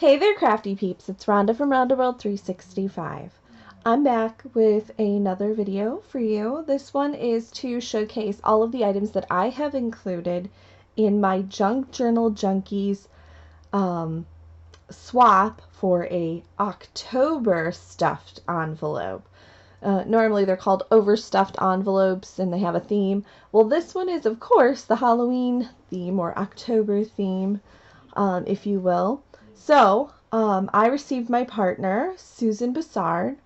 Hey there, crafty peeps. It's Rhonda from Rhonda World 365. I'm back with another video for you. This one is to showcase all of the items that I have included in my Junk Journal Junkies swap for a October stuffed envelope. Normally they're called overstuffed envelopes and they have a theme. Well, this one is, of course, the Halloween theme or October theme, if you will. So, I received my partner, Susan Bassard,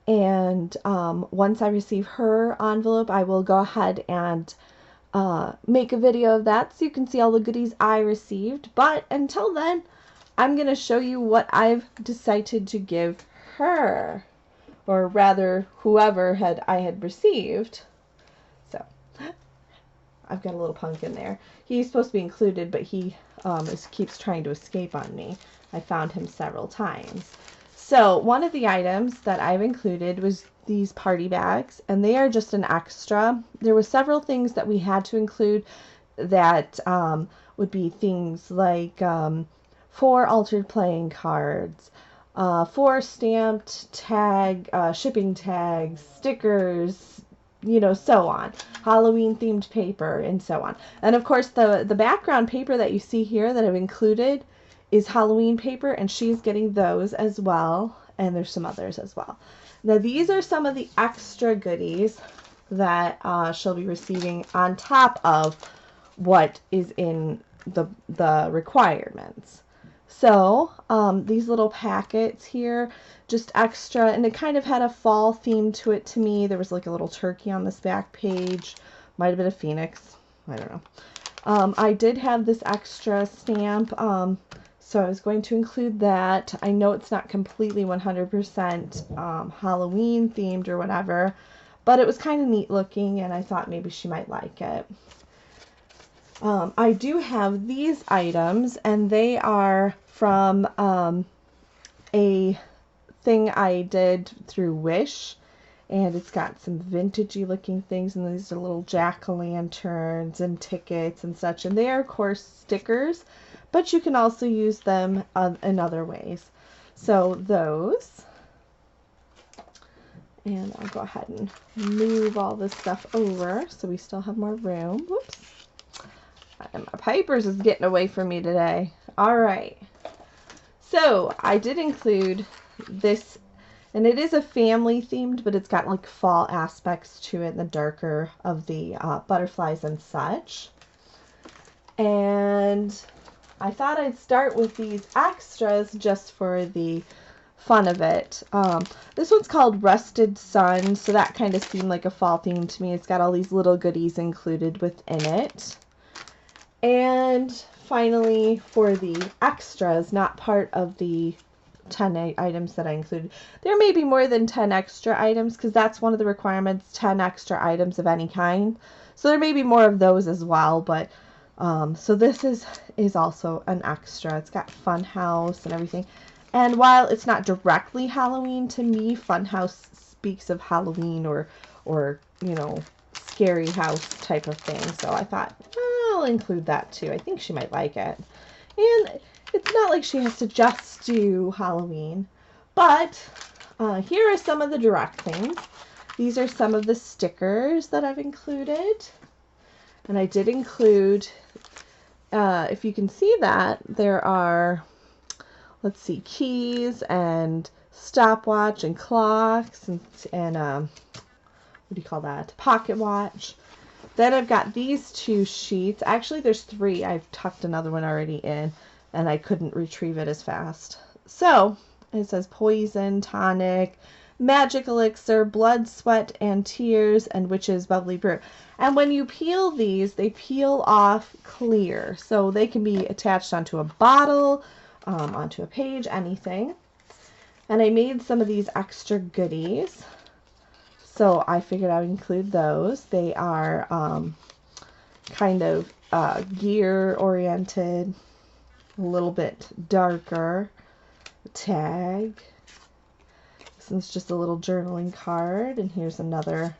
and once I receive her envelope, I will go ahead and make a video of that so you can see all the goodies I received. But until then, I'm going to show you what I've decided to give her, or rather, whoever I had received. So, I've got a little pumpkin there. He's supposed to be included, but he keeps trying to escape on me. I found him several times. So one of the items that I've included was these party bags, and they are just an extra. There were several things that we had to include that would be things like 4 altered playing cards, 4 stamped shipping tags, stickers, you know, so on. Halloween themed paper and so on. And of course the background paper that you see here that I've included is Halloween paper, and she's getting those as well, and there's some others as well. Now these are some of the extra goodies that she'll be receiving on top of what is in the requirements. So these little packets here, just extra, and it kind of had a fall theme to it to me. There was like a little turkey on this back page, might have been a phoenix, I don't know. I did have this extra stamp, so I was going to include that. I know it's not completely 100% Halloween themed or whatever, but it was kind of neat looking, and I thought maybe she might like it. I do have these items, and they are from a thing I did through Wish, and it's got some vintagey looking things, and these are little jack-o'-lanterns and tickets and such, and they are, of course, stickers, but you can also use them in other ways. So those, and I'll go ahead and move all this stuff over so we still have more room. Whoops. And my papers is getting away from me today. All right. So I did include this, and it is a family themed, but it's got like fall aspects to it, the darker of the butterflies and such. And I thought I'd start with these extras just for the fun of it. This one's called Rusted Sun, so that kind of seemed like a fall theme to me. It's got all these little goodies included within it. And finally, for the extras, not part of the 10 items that I included, there may be more than 10 extra items, because that's one of the requirements, 10 extra items of any kind. So there may be more of those as well, but so this is also an extra. It's got Funhouse and everything. And while it's not directly Halloween to me, Funhouse speaks of Halloween or you know, scary house type of thing. So I thought, I'll include that too. I think she might like it. And it's not like she has to just do Halloween, but here are some of the direct things. These are some of the stickers that I've included. And I did include, if you can see that, there are, let's see, keys and stopwatch and clocks and what do you call that? Pocket watch. Then I've got these 2 sheets. Actually, there's 3. I've tucked another one already in, and I couldn't retrieve it as fast. So it says poison, tonic, magic elixir, blood, sweat, and tears, and witch's bubbly brew. And when you peel these, they peel off clear. So they can be attached onto a bottle, onto a page, anything. And I made some of these extra goodies. So I figured I would include those. They are kind of gear oriented, a little bit darker. Tag. This one's just a little journaling card, and here's another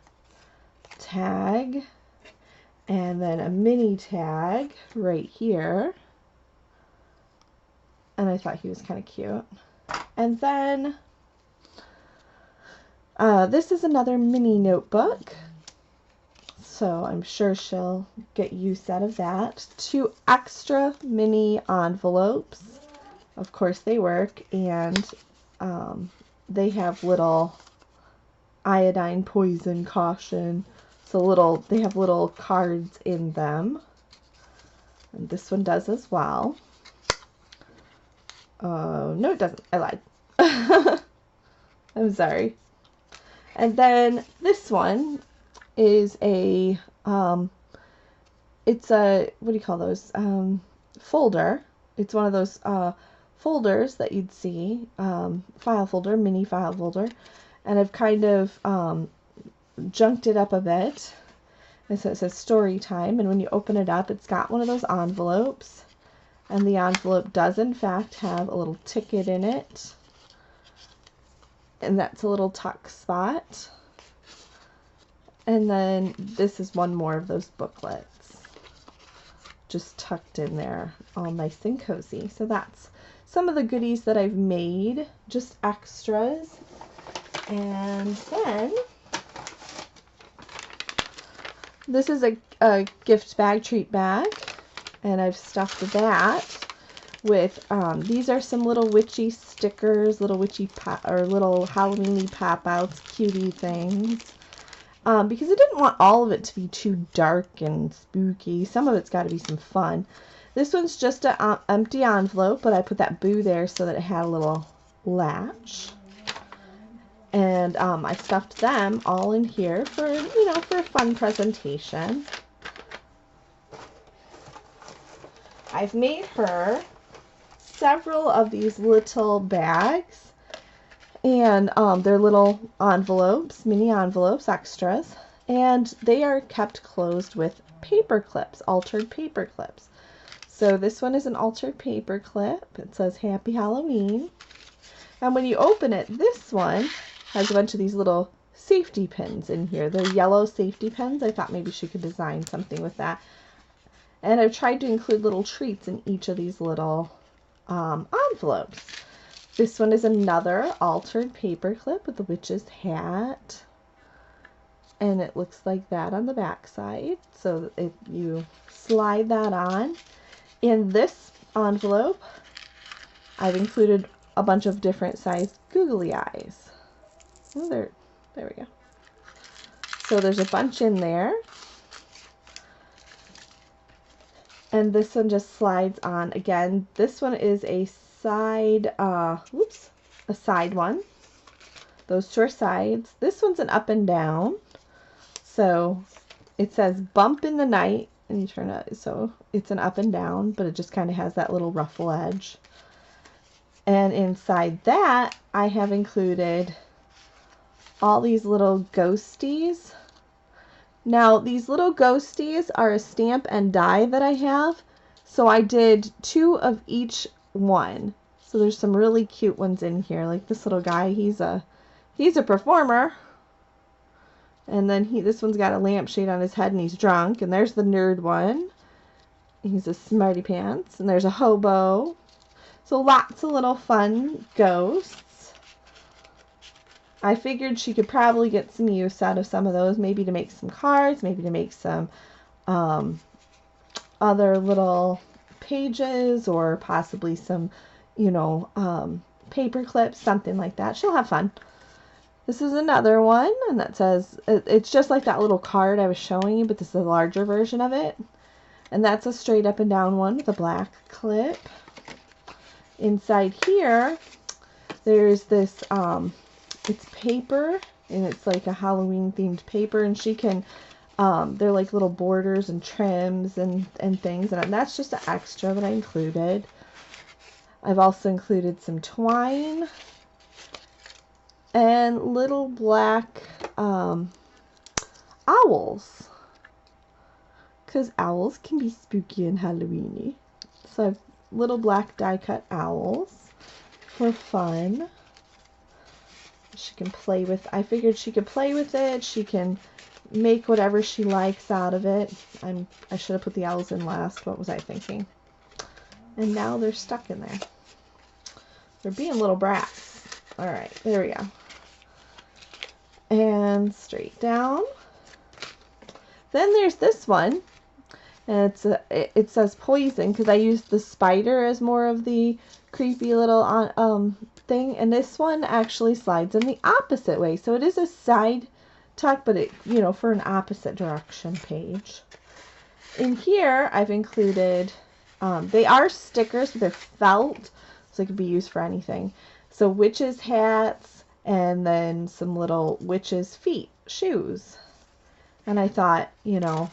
tag, and then a mini tag right here. And I thought he was kind of cute. And then this is another mini notebook. So I'm sure she'll get use out of that. 2 extra mini envelopes. Of course they work, and they have little iodine, poison, caution. So they have little cards in them. And this one does as well. No, it doesn't. I lied. I'm sorry. And then this one is a, it's a, what do you call those? Folder. It's one of those folders that you'd see, file folder, mini file folder. And I've kind of junked it up a bit. And so it says story time, and when you open it up, it's got one of those envelopes. And the envelope does in fact have a little ticket in it. And that's a little tuck spot. And then this is one more of those booklets, just tucked in there, all nice and cozy. So that's some of the goodies that I've made, just extras. And then this is a gift bag, treat bag, and I've stuffed that with, these are some little witchy stickers, little witchy little Halloween-y pop-outs, cutie things. Because I didn't want all of it to be too dark and spooky. Some of it's got to be some fun. This one's just an empty envelope, but I put that boo there so that it had a little latch. And I stuffed them all in here for, for a fun presentation. I've made her several of these little bags. And they're little envelopes, mini envelopes, extras. And they are kept closed with paper clips, altered paper clips. So this one is an altered paper clip. It says Happy Halloween. And when you open it, this one has a bunch of these little safety pins in here. They're yellow safety pins. I thought maybe she could design something with that. And I've tried to include little treats in each of these little envelopes. This one is another altered paper clip with the witch's hat. And it looks like that on the back side. So if you slide that on. In this envelope, I've included a bunch of different sized googly eyes. Oh, there we go. So there's a bunch in there. And this one just slides on. Again, this one is a side, a side one. Those 2 are sides. This one's an up and down. So it says bump in the night, and you turn it, so it's an up and down, but it just kind of has that little ruffle edge. And inside that, I have included all these little ghosties. Now, these little ghosties are a stamp and die that I have. So I did 2 of each one. So there's some really cute ones in here. Like this little guy, he's a performer. And then this one's got a lampshade on his head and he's drunk. And there's the nerd one. He's a smarty pants. And there's a hobo. So lots of little fun ghosts. I figured she could probably get some use out of some of those. Maybe to make some cards. Maybe to make some other little pages. Or possibly some, paper clips. Something like that. She'll have fun. This is another one. And that says, it's just like that little card I was showing you. But this is a larger version of it. And that's a straight up and down one with a black clip. Inside here, there's this, it's paper, and it's like a Halloween themed paper, and she can, they're like little borders and trims and things, and that's just an extra that I included. I've also included some twine and little black owls, because owls can be spooky and Halloween-y. So I've little black die cut owls for fun. She can play with, I figured she could play with it. She can make whatever she likes out of it. I should have put the owls in last. What was I thinking? And now they're stuck in there. They're being little brats. All right, there we go. And straight down. Then there's this one. And it says poison because I used the spider as more of the creepy little thing. And this one actually slides in the opposite way. So it is a side tuck, but it, you know, for an opposite direction page. In here, I've included, they are stickers, but they're felt, so they could be used for anything. So witches' hats, and then some little witches' feet, shoes. And I thought, you know,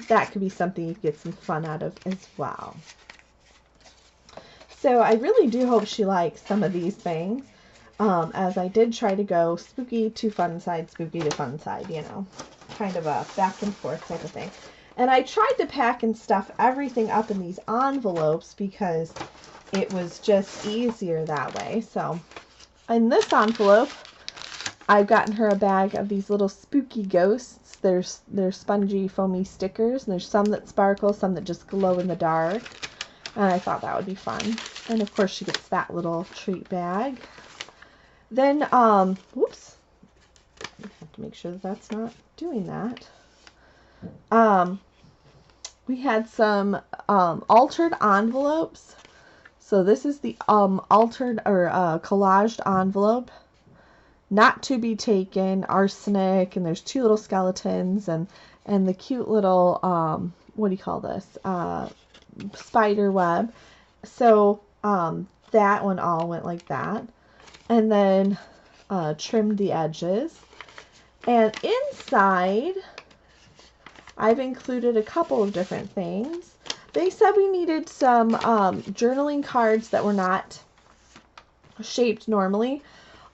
that could be something you could get some fun out of as well. So I really do hope she likes some of these things, as I did try to go spooky to fun side, spooky to fun side, you know, kind of a back and forth type of thing. And I tried to pack and stuff everything up in these envelopes because it was just easier that way. So in this envelope, I've gotten her a bag of these little spooky ghosts. They're spongy, foamy stickers. And there's some that sparkle, some that just glow in the dark. And I thought that would be fun. And of course she gets that little treat bag. Then, whoops. I have to make sure that that's not doing that. We had some altered envelopes. So this is the altered or collaged envelope. Not to be taken, arsenic, and there's two little skeletons and the cute little what do you call this? Spider web. So that one all went like that. And then trimmed the edges. And inside, I've included a couple of different things. They said we needed some journaling cards that were not shaped normally.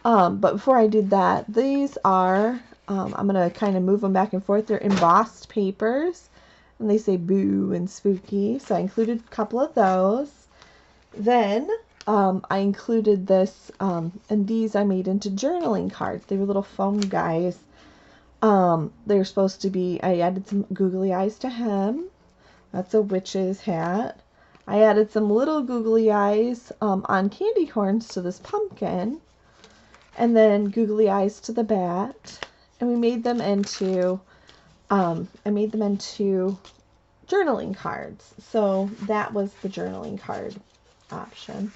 But before I did that, these are, I'm going to kind of move them back and forth. They're embossed papers. And they say boo and spooky. So I included a couple of those. Then I included this, and these I made into journaling cards. They were little foam guys. They're supposed to be, I added some googly eyes to hem. That's a witch's hat. I added some little googly eyes on candy corns to this pumpkin. And then googly eyes to the bat. And we made them into, journaling cards. So that was the journaling card option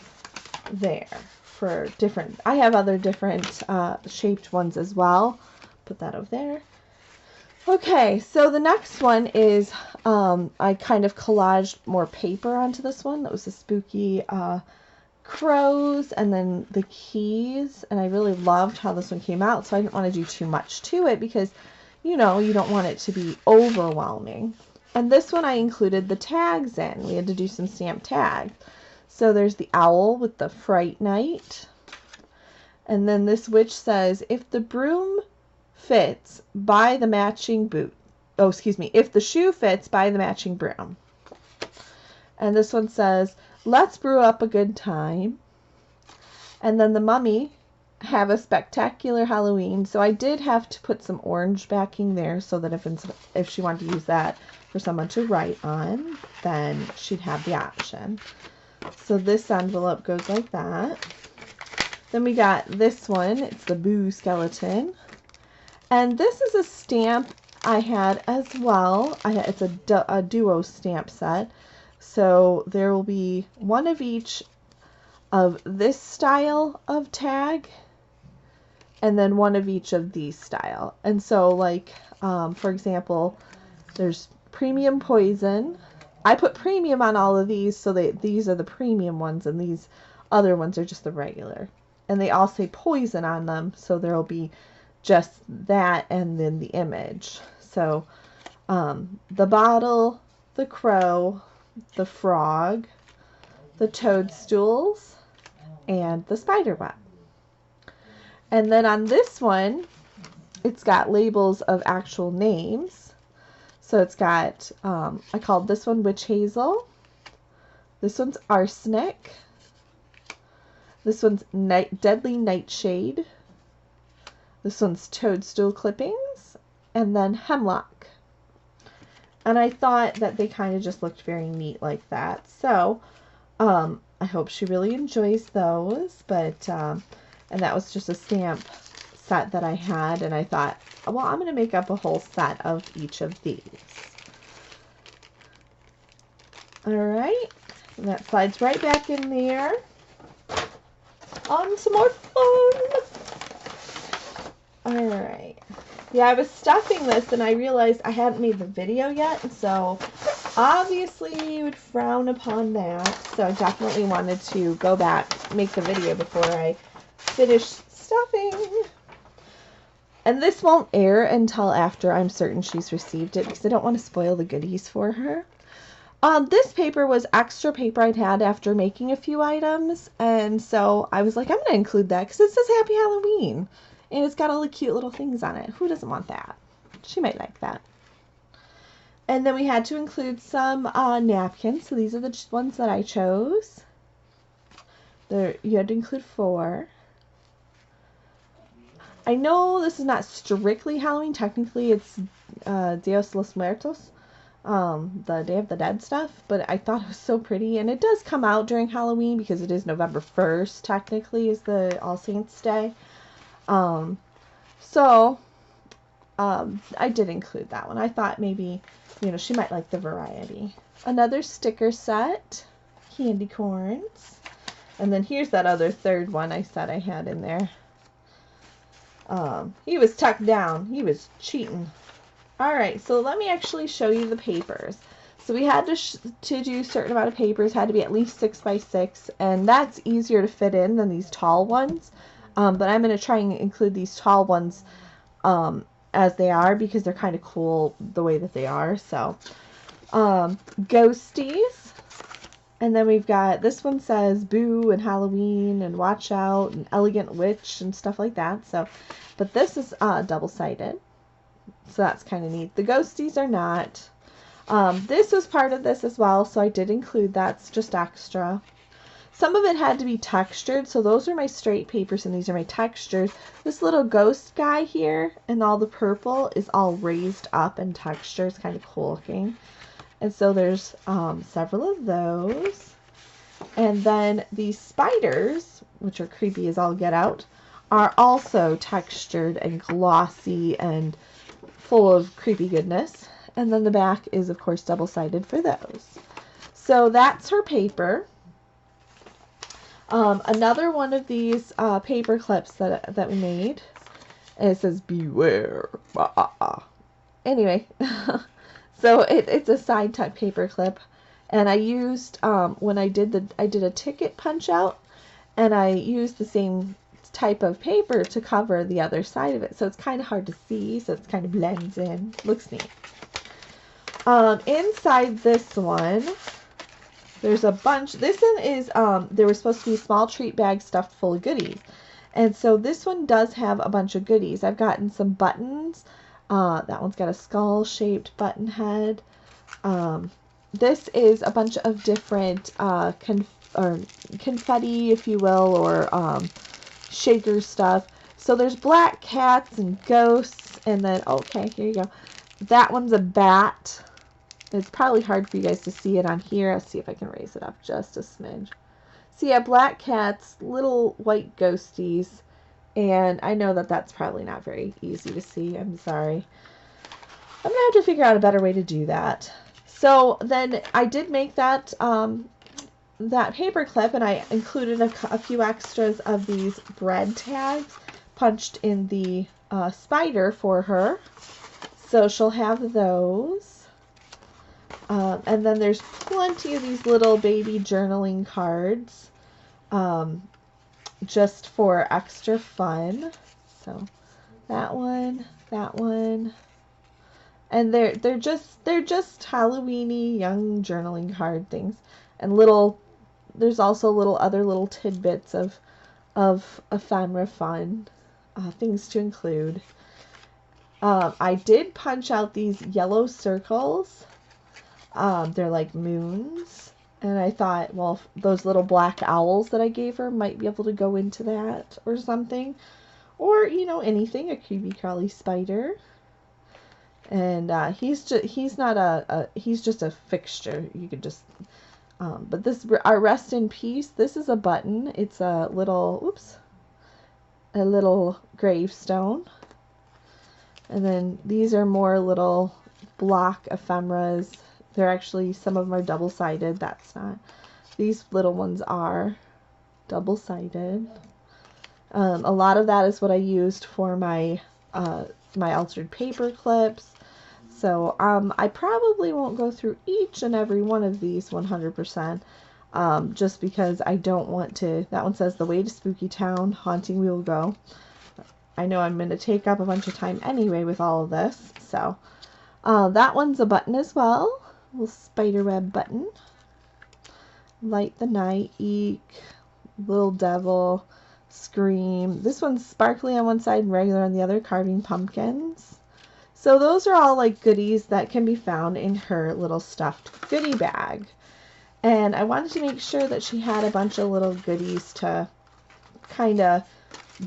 there for different, I have other different shaped ones as well. Put that over there. Okay, so the next one is, I kind of collaged more paper onto this one. That was the spooky crows and then the keys. And I really loved how this one came out, so I didn't want to do too much to it because, you know, you don't want it to be overwhelming. And this one I included the tags in. We had to do some stamp tags. So there's the owl with the Fright Night. And then this witch says, if the broom fits, buy the matching boot. Oh, excuse me. If the shoe fits, buy the matching broom. And this one says, let's brew up a good time. And then the mummy, have a spectacular Halloween. So I did have to put some orange backing there so that if she wanted to use that for someone to write on, then she'd have the option. So this envelope goes like that. Then we got this one. It's the Boo skeleton. And this is a stamp I had as well. It's a duo stamp set. So there will be one of each of this style of tag and then one of each of these style. And so like, for example, there's premium poison. I put premium on all of these so that these are the premium ones and these other ones are just the regular. And they all say poison on them, so there will be just that and then the image. So the bottle, the crow, the frog, the toadstools, and the spider web. And then on this one, it's got labels of actual names. So it's got, I called this one Witch Hazel. This one's Arsenic. This one's Deadly Nightshade. This one's Toadstool Clippings. And then Hemlock. And I thought that they kind of just looked very neat like that. So I hope she really enjoys those. But and that was just a stamp set that I had, and I thought, well, I'm going to make up a whole set of each of these. Alright, and that slides right back in there. On some more fun! Alright. Yeah, I was stuffing this and I realized I hadn't made the video yet, so obviously you would frown upon that. So I definitely wanted to go back, make the video before I finish stuffing. And this won't air until after I'm certain she's received it because I don't want to spoil the goodies for her. This paper was extra paper I'd had after making a few items, and so I was like, I'm going to include that because it says Happy Halloween, and it's got all the cute little things on it. Who doesn't want that? She might like that. And then we had to include some napkins, so these are the ones that I chose. You had to include 4. I know this is not strictly Halloween. Technically, it's Dios los Muertos, the Day of the Dead stuff, but I thought it was so pretty, and it does come out during Halloween because it is November 1st, technically, is the All Saints Day. I did include that one. I thought maybe, she might like the variety. Another sticker set, candy corns, and then here's that other third one I said I had in there. He was tucked down. He was cheating. Alright, so let me actually show you the papers. So we had to do a certain amount of papers, had to be at least 6 by 6, and that's easier to fit in than these tall ones. But I'm going to try and include these tall ones as they are because they're kind of cool the way that they are. So, ghosties. And then we've got, this one says Boo and Halloween and Watch Out and Elegant Witch and stuff like that. So, but this is double-sided. So that's kind of neat. The ghosties are not. This was part of this as well, so I did include that's just extra. Some of it had to be textured, so those are my straight papers and these are my textures. This little ghost guy here and all the purple is all raised up and texture. It's kind of cool looking. And so there's several of those. And then these spiders, which are creepy as all get out, are also textured and glossy and full of creepy goodness. And then the back is, of course, double-sided for those. So that's her paper. Another one of these paper clips that we made, and it says beware. Anyway, so it's a side tuck paper clip, and I used when I did a ticket punch out, and I used the same type of paper to cover the other side of it, so it's kind of hard to see, so it kind of blends in. Looks neat. Inside this one, there's a bunch. This one is, there was supposed to be a small treat bag stuffed full of goodies. And so this one does have a bunch of goodies. I've gotten some buttons. That one's got a skull-shaped button head. This is a bunch of different confetti, if you will, or shaker stuff. So there's black cats and ghosts. And then, okay, here you go. That one's a bat. It's probably hard for you guys to see it on here. Let's see if I can raise it up just a smidge. So yeah, black cats, little white ghosties, and I know that that's probably not very easy to see. I'm sorry. I'm going to have to figure out a better way to do that. So then I did make that that paper clip, and I included a few extras of these bread tags punched in the spider for her. So she'll have those. And then there's plenty of these little baby journaling cards, just for extra fun. So that one, and they're just Halloweeny young journaling card things, and there's also other little tidbits of ephemera fun, things to include. I did punch out these yellow circles. They're like moons, and I thought, well, those little black owls that I gave her might be able to go into that or something, or anything, a creepy crawly spider. And he's just a fixture. You could just But this, our rest in peace, this is a button. It's a little, oops, a little gravestone. And then these are more little block ephemeras. They're actually, some of them are double-sided. That's not. These little ones are double-sided. A lot of that is what I used for my my altered paper clips. So I probably won't go through each and every one of these 100%, just because I don't want to. That one says, "The way to Spooky Town, haunting we will go." I know I'm going to take up a bunch of time anyway with all of this. So that one's a button as well. A little spiderweb button. Light the Night, Eek, Little Devil, Scream. This one's sparkly on one side and regular on the other, carving pumpkins. So those are all like goodies that can be found in her little stuffed goodie bag. And I wanted to make sure that she had a bunch of little goodies to kind of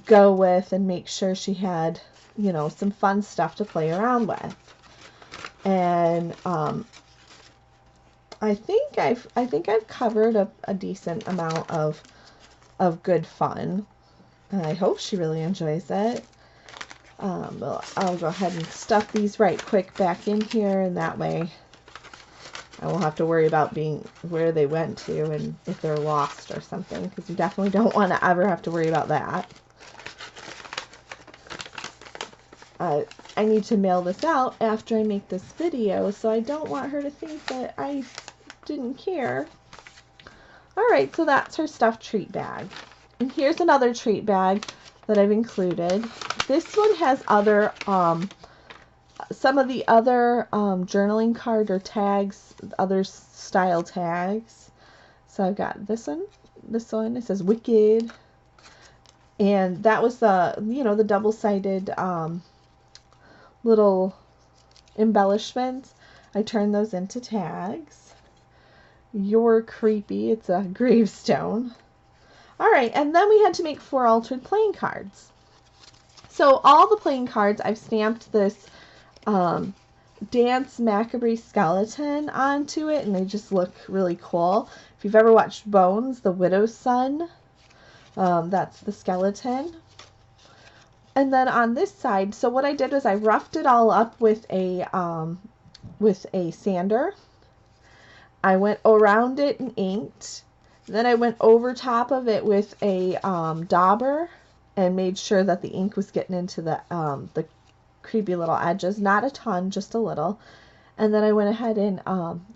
go with and make sure she had, you know, some fun stuff to play around with. And I think I've covered a decent amount of good fun. I hope she really enjoys it. Well, I'll go ahead and stuff these right quick back in here, and that way I won't have to worry about being where they went to and if they're lost or something, because you definitely don't want to ever have to worry about that. I need to mail this out after I make this video, so I don't want her to think that I didn't care. Alright, so that's her stuffed treat bag. And here's another treat bag that I've included. This one has other, some of the other journaling card or tags, other style tags. So I've got this one, it says Wicked. And that was the, you know, the double-sided little embellishments. I turned those into tags. You're Creepy, it's a gravestone. Alright, and then we had to make 4 altered playing cards. So all the playing cards, I've stamped this Dance Macabre skeleton onto it, and they just look really cool. If you've ever watched Bones, the Widow's Son, that's the skeleton. And then on this side, so what I did was I roughed it all up with a sander. I went around it and inked. Then I went over top of it with a dauber and made sure that the ink was getting into the creepy little edges. Not a ton, just a little. And then I went ahead and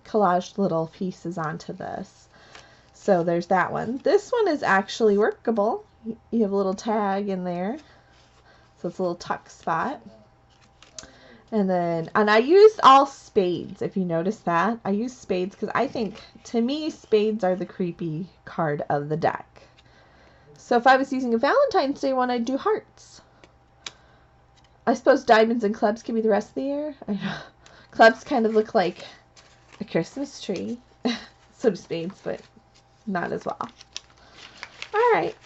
collaged little pieces onto this. So there's that one. This one is actually workable. You have a little tag in there. So it's a little tuck spot. And I used all spades, if you notice that. I used spades because I think, to me, spades are the creepy card of the deck. So if I was using a Valentine's Day one, I'd do hearts. I suppose diamonds and clubs can be the rest of the year. I know. Clubs kind of look like a Christmas tree. So do spades, but not as well. Alright.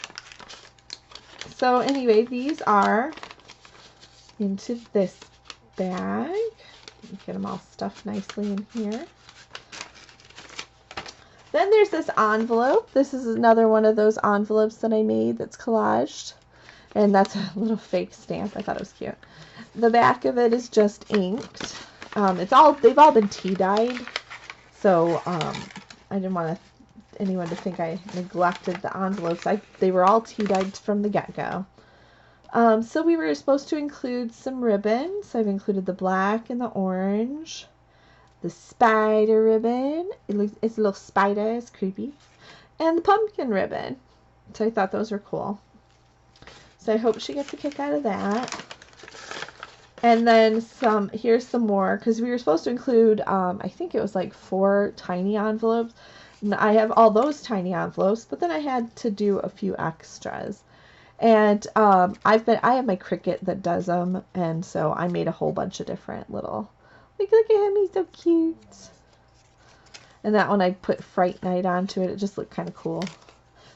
So anyway, these are into this bag. Get them all stuffed nicely in here. Then there's this envelope. This is another one of those envelopes that I made that's collaged. And that's a little fake stamp. I thought it was cute. The back of it is just inked. They've all been tea dyed. So I didn't want anyone to think I neglected the envelopes. They were all tea dyed from the get-go. So we were supposed to include some ribbon. So I've included the black and the orange. The spider ribbon. It's a little spider. It's creepy. And the pumpkin ribbon. So I thought those were cool. So I hope she gets a kick out of that. And then here's some more. Because we were supposed to include, I think it was like 4 tiny envelopes. And I have all those tiny envelopes. But then I had to do a few extras. And I have my Cricut that does them, and so I made a whole bunch of different little, like, look at him, he's so cute. And that one I put Fright Night onto it. It just looked kind of cool.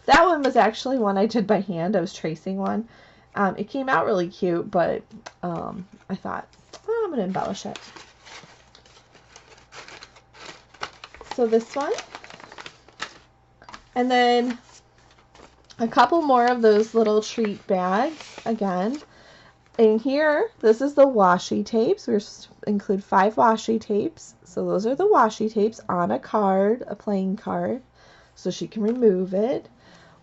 That one was actually one I did by hand. I was tracing one. It came out really cute, but I thought, oh, I'm going to embellish it. So this one And then a couple more of those little treat bags again. In here, this is the washi tapes. We're supposed to include 5 washi tapes. So those are the washi tapes on a card, a playing card, so she can remove it.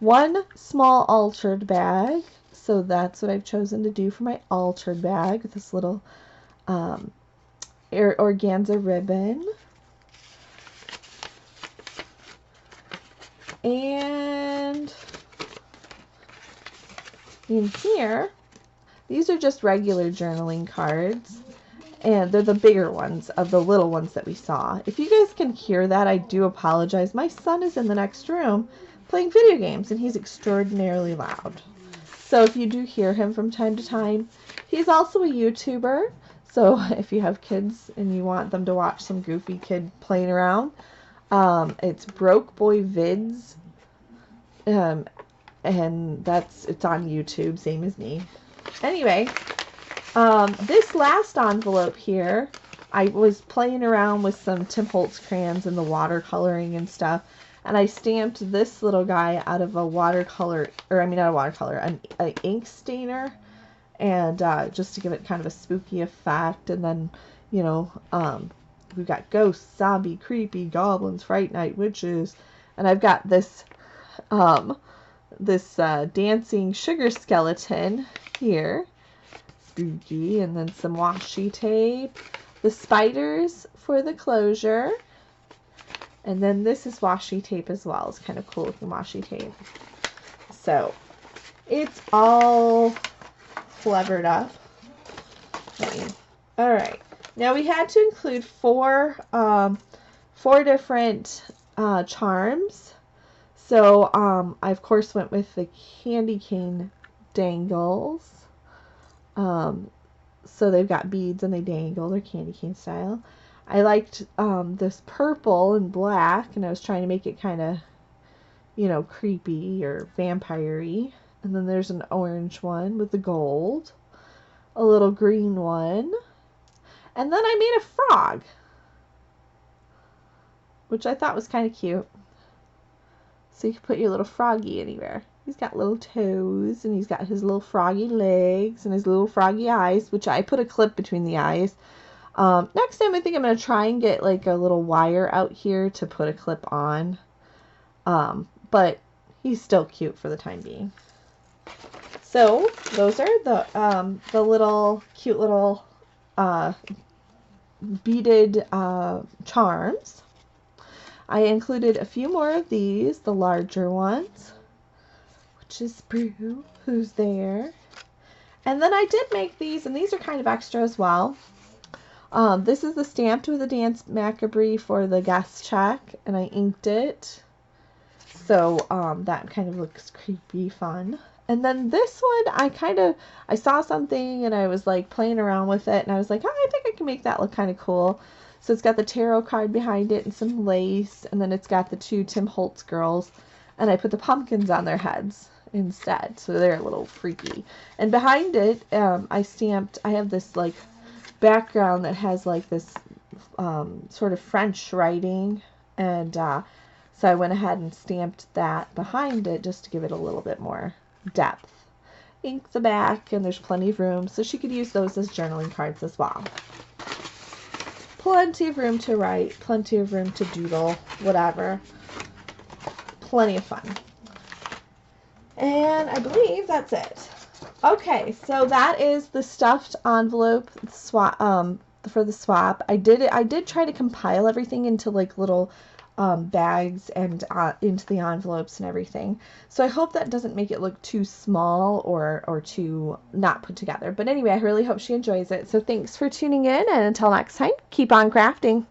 1 small altered bag. So that's what I've chosen to do for my altered bag with this little organza ribbon. And in here, these are just regular journaling cards, and they're the bigger ones of the little ones that we saw. If you guys can hear that, I do apologize. My son is in the next room playing video games, and he's extraordinarily loud. So if you do hear him from time to time, he's also a YouTuber. So if you have kids and you want them to watch some goofy kid playing around, it's Broke Boy Vids, and it's on YouTube, same as me. Anyway, this last envelope here, I was playing around with some Tim Holtz crayons and the watercoloring and stuff, and I stamped this little guy out of a watercolor, an ink stainer, and just to give it kind of a spooky effect. And then, you know, we've got ghosts, zombie, creepy, goblins, fright night, witches, and I've got this dancing sugar skeleton here, spooky, and then some washi tape, the spiders for the closure, and then this is washi tape as well. It's kind of cool looking washi tape. So it's all clevered up. All right, now we had to include four different charms. So I of course went with the candy cane dangles. So they've got beads and they dangle. They're candy cane style. I liked this purple and black, and I was trying to make it kind of, you know, creepy or vampire-y. And then there's an orange one with the gold, a little green one, and then I made a frog, which I thought was kind of cute. So you can put your little froggy anywhere. He's got little toes, and he's got his little froggy legs and his little froggy eyes, which I put a clip between the eyes. Next time I think I'm going to try and get like a little wire out here to put a clip on. But he's still cute for the time being. So those are the little cute little beaded charms. I included a few more of these, the larger ones, which is Brew, who's there. And then I did make these, and these are kind of extra as well. This is the Stamped with a Dance Macabre for the guest check, and I inked it. So that kind of looks creepy fun. And then this one, I saw something and I was like playing around with it, and I was like, oh, I think I can make that look kind of cool. So it's got the tarot card behind it and some lace, and then it's got the 2 Tim Holtz girls, and I put the pumpkins on their heads instead, so they're a little freaky. And behind it, I have this like background that has like this sort of French writing, and so I went ahead and stamped that behind it just to give it a little bit more depth. Ink the back, and there's plenty of room, so she could use those as journaling cards as well. Plenty of room to write, plenty of room to doodle, whatever. Plenty of fun. And I believe that's it. Okay, so that is the stuffed envelope swap for the swap. I did try to compile everything into like little bags and into the envelopes and everything. So I hope that doesn't make it look too small or too not put together. But anyway, I really hope she enjoys it. So thanks for tuning in, and until next time, keep on crafting.